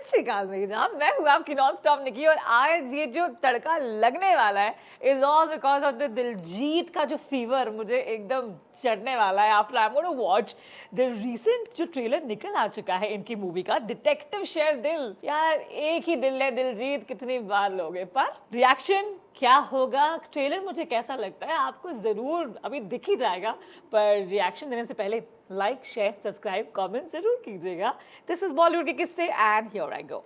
सत श्री अकाल मेरी जान, मैं हूँ आपकी नॉन स्टॉप निकी और आज ये जो तड़का लगने वाला है is all because of the Diljit का जो फीवर मुझे एकदम चढ़ने वाला है after I am gonna watch the recent जो ट्रेलर निकल आ चुका है इनकी मूवी का डिटेक्टिव शेर दिल। यार एक ही दिल है दिलजीत, कितनी बार लोगे, पर रिएक्शन क्या होगा, ट्रेलर मुझे कैसा लगता है आपको जरूर अभी दिख ही जाएगा, पर रिएक्शन देने से पहले लाइक शेयर सब्सक्राइब कमेंट जरूर कीजिएगा। दिस इज बॉलीवुड के किस्से and here I go.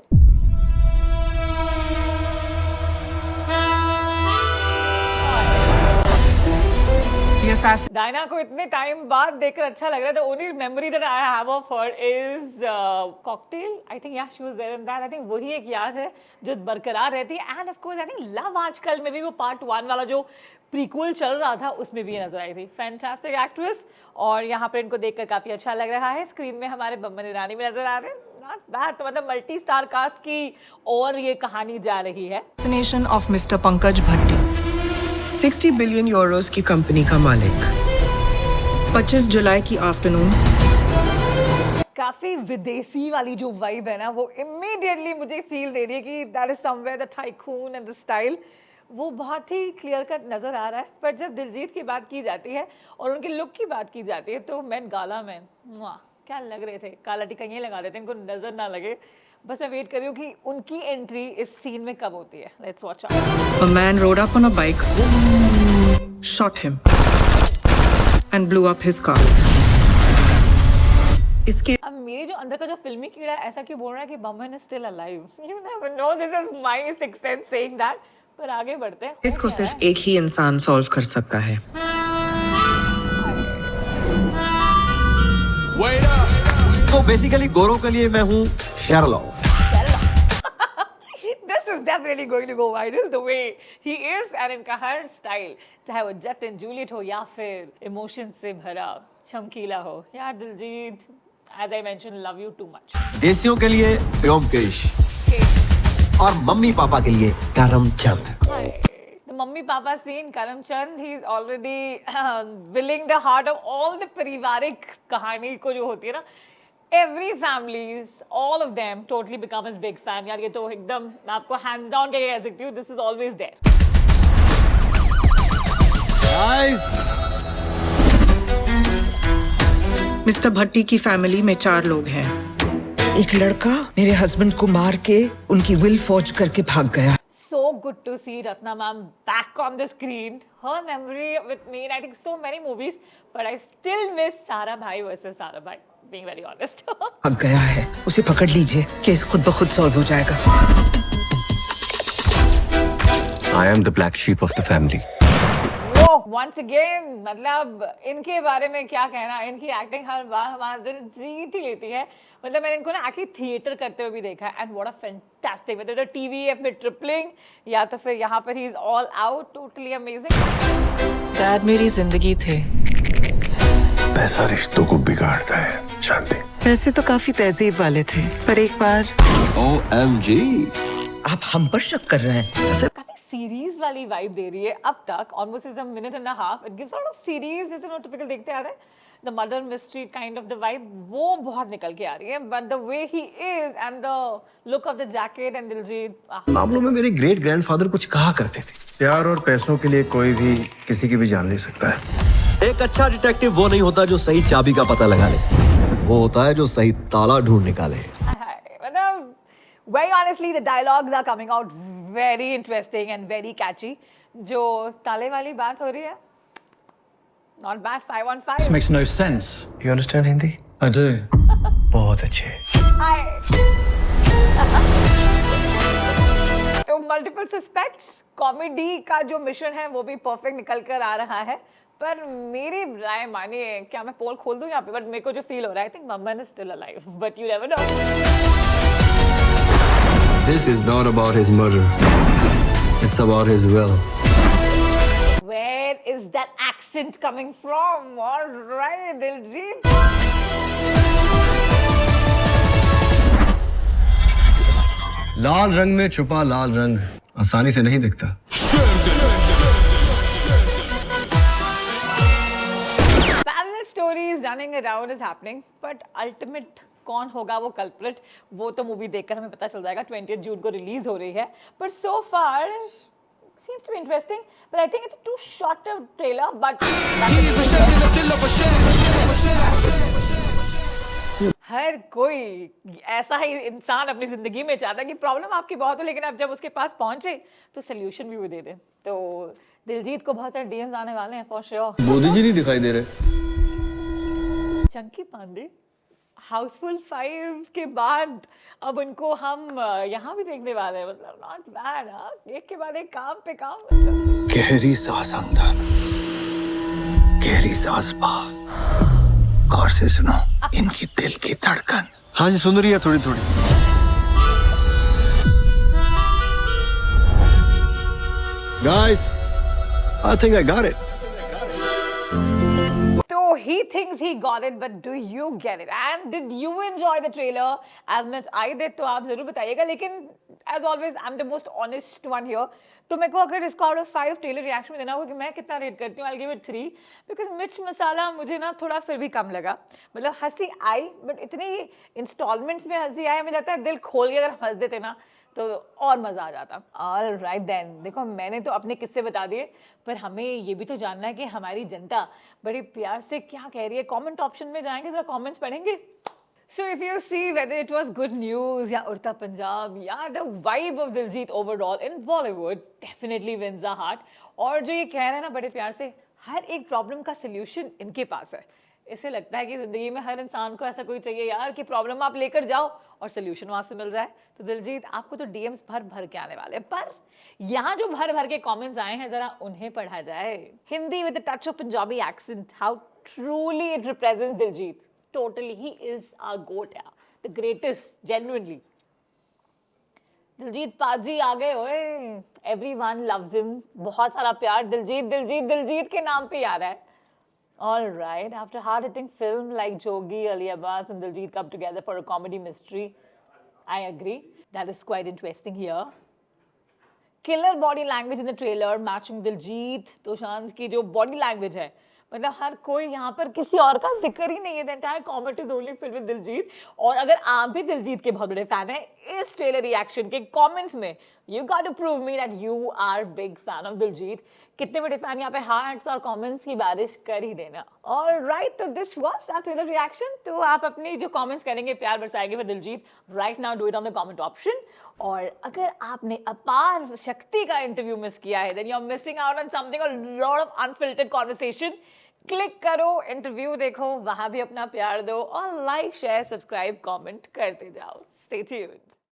Diana को इतने टाइम बाद देखकर अच्छा लग रहा है। The only memory that I have of her is Cocktail. I think yeah she was there in that. I think वही एक याद है जो बरकरार रहती है। And of course I think love Aaj Kal में भी वो पार्ट 1 वाला जो प्रीक्वल चल रहा था उसमें भी नजर आई थी। फैंटास्टिक एक्ट्रेस और यहाँ पर इनको देखकर काफी अच्छा लग रहा है। स्क्रीन में हमारे बम्बन ईरानी भी नजर आ रहे हैं। नॉट बैड, तो मतलब मल्टी स्टार कास्ट की और ये कहानी जा रही है। Assassination of Mr. Pankaj Bhatti, 60 billion Euros की कंपनी का मालिक। 25 जुलाई की आफ्टरनून। काफी विदेशी वाली जो वाइब है ना वो इमीडिएटली मुझे फील दे रही है कि that is somewhere the tycoon and the style वो बहुत ही क्लियर कट नजर आ रहा है। पर जब दिलजीत की बात की जाती है और उनके लुक की बात की जाती है तो मैन गाला में क्या लग रहे थे, काला टिक्का ये लगा देते इनको नजर ना लगे। बस मैं वेट कर रही हूँ कि उनकी एंट्री इस सीन में कब होती है। Let's watch out. A man rode up on a bike, shot him, and blew up his car. इसके अब मेरे जो अंदर का जो फिल्मी कीड़ा है ऐसा क्यों बोल रहा है कि Boman is still alive. You never no, this is my sixth sense saying that. पर आगे बढ़ते हैं। इसको सिर्फ एक ही इंसान सॉल्व कर सकता है। तो बेसिकली गोरों के लिए मैं हूँ Sherlock. This is definitely going to go viral the way he is and इनका हर स्टाइल, चाहे वो जट एंड जूलियट हो या फिर इमोशन से भरा चमकीला हो। यार Diljit, as I mentioned, love you too much। देसियों के लिए व्योमकेश और मम्मी पापा के लिए Karamchand. The mummy papa scene, Karamchand, he is already willing the heart of all the पारिवारिक कहानी को जो होती है ना, every families, all of them totally become his big fan। यार ये तो एकदम मैं आपको hands down कह सकती हूँ, this is always there। Mister Bhatti की फैमिली में 4 लोग हैं। एक लड़का मेरे हस्बैंड को मार के उनकी विल फॉर्ज करके भाग गया। So good to see Ratna ma'am back on the screen. Her memory with me in I think so many movies, but I still miss Sara Bhai versus Sara Bhai, being very honest। भाग गया है, उसे पकड़ लीजिए, case खुद ब खुद solve हो जाएगा। I am the black sheep of the family। Once again, मतलब इनके बारे में क्या कहना, इनकी एक्टिंग हर बार हमारा दिल जीत ही लेती है। मतलब मैंने इनको ना एक्चुअली थिएटर करते हुए भी देखा है एंड व्हाट अ फैंटास्टिक, मतलब टीवीएफ में ट्रिपलिंग या तो फिर यहाँ पर he is all out, totally amazing. Dad मेरी जिंदगी थे। पैसा रिश्तों को बिगाड़ता है शांति। वैसे तो काफी तहजीब वाले थे, पर एक बार OMG, आप हम पर शक कर रहे हैं। काफी सीरीज वाली वाइब दे रही है अब तक, almost is a minute and a half. It gives sort of series जैसे नो टिपिकल देखते आ रहे हैं, the murder mystery kind of the vibe वो बहुत निकल के आ रही है। But the way he is and the look of the jacket and Diljit, मामलों में मेरे ग्रेट ग्रैंडफादर कुछ कहा करते थे, प्यार और पैसों के लिए कोई भी किसी की भी जान ले सकता है। एक अच्छा डिटेक्टिव वो नहीं होता जो सही चाबी का पता लगा ले, वो होता है जो सही ताला ढूंढ निकाले। मतलब very honestly the dialogues are coming out very interesting and very catchy। जो ताले वाली बात हो रही है, not bad, 5 on 5। This makes no sense। You understand Hindi? I do। बहुत अच्छे। Hi। तो मल्टीपल सस्पेक्ट्स कॉमेडी का जो मिशन है वो भी परफेक्ट निकल कर आ रहा है। पर मेरी राय मानिए, क्या मैं पोल खोल दूं यहाँ पे, बट मेरे को जो फील हो रहा है, I think Mamman is still alive, but you never know. This is not about his murder, it's about his will। Where is that accent coming from? All right, Diljit। लाल रंग में छुपा लाल रंग आसानी से नहीं दिखता। Parallel stories running around is happening, but ultimate कौन होगा वो कल्प्रिट, वो तो मूवी देखकर हमें पता चल जाएगा। 20 जून को रिलीज हो रही है। But so far seems to be interesting, but I think it's a too short a trailer, but हर कोई ऐसा ही इंसान अपनी जिंदगी में चाहता है कि प्रॉब्लम आपकी बहुत हो, लेकिन अब जब उसके पास पहुंचे तो सोल्यूशन भी वो दे दे। तो दिलजीत को बहुत सारे डीएम्स आने वाले हैं फॉर श्योर। मोदी जी नहीं दिखाई दे रहे। चंकी पांडे हाउसफुल 5 के बाद अब उनको हम यहाँ भी देखने वाले हैं। मतलब नॉट बैड। हाँ, एक के बाद एक काम पे काम। मतलब गहरी सांस अंदर, गहरी सांस बाहर। गौर से सुनो इनकी दिल की धड़कन। हाँ जी, सुन रही है थोड़ी थोड़ी। Guys, I think I got it. So he thinks he got it, but do you get it? And did you enjoy the trailer as much I did? तो आप जरूर बताइएगा। लेकिन as always, I'm the most honest one here. तो मेरे को अगर इसको out of 5 ट्रेलर रिएक्शन में देना होगा कि मैं कितना रेट करती हूँ, I'll give it 3 because मिर्च मसाला मुझे ना थोड़ा फिर भी कम लगा। मतलब हंसी आई, बट इतनी इंस्टॉलमेंट्स में हंसी आई, मुझे लगता है दिल खोल के अगर हम हंस देते ना तो और मज़ा आ जाता। ऑल राइट देन, देखो मैंने तो अपने किस्से बता दिए, पर हमें ये भी तो जानना है कि हमारी जनता बड़े प्यार से क्या कह रही है। कमेंट ऑप्शन में जाएंगे, जरा कमेंट्स पढ़ेंगे। So if you see whether it was good news या उड़ता पंजाब या the vibe of Diljit overall in Bollywood definitely wins the heart। और जो ये कह रहे हैं ना बड़े प्यार से, हर एक प्रॉब्लम का सल्यूशन इनके पास है। इससे लगता है कि ज़िंदगी में हर इंसान को ऐसा कोई चाहिए यार कि प्रॉब्लम आप लेकर जाओ और सल्यूशन वहाँ से मिल जाए। तो दिलजीत आपको तो डीएम्स भर भर के आने वाले हैं, पर यहाँ जो भर भर के कमेंट्स आए हैं ज़रा उन्हें पढ़ा जाए। Hindi with a touch of Punjabi accent, how truly it represents Diljit. Totally, he is our goat, yeah, the greatest, genuinely। Diljit पाजी आ गए ओए, everyone loves him, बहुत सारा प्यार दिलजीत दिलजीत दिलजीत के नाम पे आ रहा है। All right, after hard-hitting film like Jogi, Ali Abbas and Diljit come together for a comedy mystery, I agree, that is quite interesting here। Killer body language in the trailer matching Diljit Dosanjh की जो body language है, मतलब हर कोई यहाँ पर किसी और का जिक्र ही नहीं है। The entire comment is only filled with Diljit. और अगर आप भी दिलजीत के बहुत बड़े फैन हैं, इस ट्रेलर रिएक्शन के कमेंट्स में you got to prove me that you are big fan of Diljit. कितने बड़े फैन यहाँ पे हार्ट्स और कमेंट्स की बारिश कर ही देना। ऑलराइट, तो this was that trailer reaction. तो आप अपनी जो कमेंट्स करेंगे, प्यार बरसाएंगे for Diljit, right now do it on the comment option. और अगर आपने अपार शक्ति का इंटरव्यू मिस किया है, then you are missing out on something, a lot of unfiltered conversation. Click करो, इंटरव्यू देखो, वहां भी अपना प्यार दो और लाइक शेयर सब्सक्राइब कमेंट करते जाओ। Stay tuned.